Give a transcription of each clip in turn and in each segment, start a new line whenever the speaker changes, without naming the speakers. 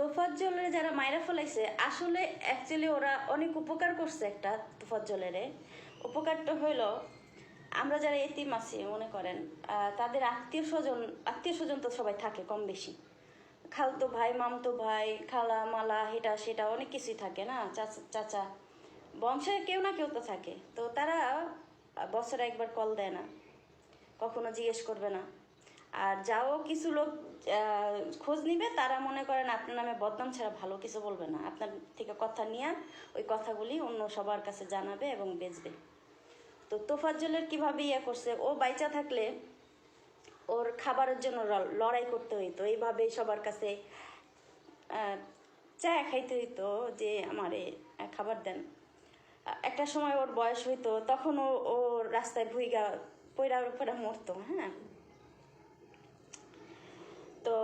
তোফাজ্জলের যারা মাইরা ফেলাইছে আসলে অ্যাকচুয়ালি ওরা অনেক উপকার করছে। একটা তোফাজ্জলের উপকারটা হইলো, আমরা যারা এতিম আছি মনে করেন, তাদের আত্মীয় স্বজন তো সবাই থাকে কম বেশি, খালতো ভাই, মামতো ভাই, খালা মালা, হেটা সেটা অনেক কিছুই থাকে না, চাচা চাচা, বংশে কেউ না কেউ তো থাকে। তো তারা বছরে একবার কল দেয় না, কখনো জিজ্ঞেস করবে না। আর যাও কিছু লোক খোঁজ নিবে, তারা মনে করেন আপনার নামে বদনাম ছাড়া ভালো কিছু বলবে না। আপনার থেকে কথা নিয়ে ওই কথাগুলি অন্য সবার কাছে জানাবে এবং বেচবে। তো তোফাজ্জলের কীভাবে ইয়ে করছে, ও বাইচা থাকলে ওর খাবারের জন্য লড়াই করতে হইতো, এইভাবে সবার কাছে চা খাইতে হইতো যে আমারে খাবার দেন। একটা সময় ওর বয়স হইতো, তখন ও রাস্তায় ভুইগা পয়রা মরতো। হ্যাঁ, তো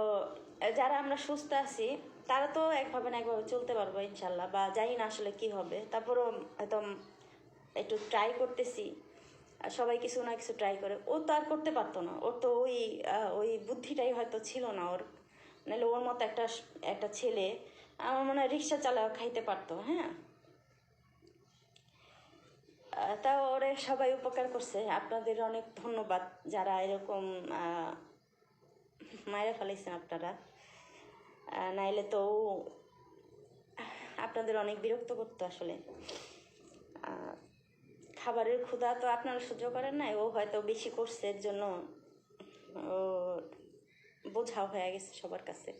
যারা আমরা সুস্থ আছি তারা তো একভাবে না একভাবে চলতে পারবো ইনশাল্লাহ, বা জানি না আসলে কি হবে। তারপরও হয়তো একটু ট্রাই করতেছি, সবাই কিছু না কিছু ট্রাই করে। ও তো আর করতে পারতো না, ওর তো ওই বুদ্ধিটাই হয়তো ছিল না ওর, নাহলে ওর মতো একটা ছেলে আমার মনে হয় রিক্সা চালাও খাইতে পারতো। হ্যাঁ, তা ওরে সবাই উপকার করছে। আপনাদের অনেক ধন্যবাদ যারা এরকম মায়েরা ফেলাইছেন আপনারা, নাইলে তো আপনাদের অনেক বিরক্ত করতো আসলে। খাবারের ক্ষুধা তো আপনারা সহ্য করেন নাই, ও হয়তো বেশি করছে, এর জন্য ও বোঝাও হয়ে গেছে সবার কাছে।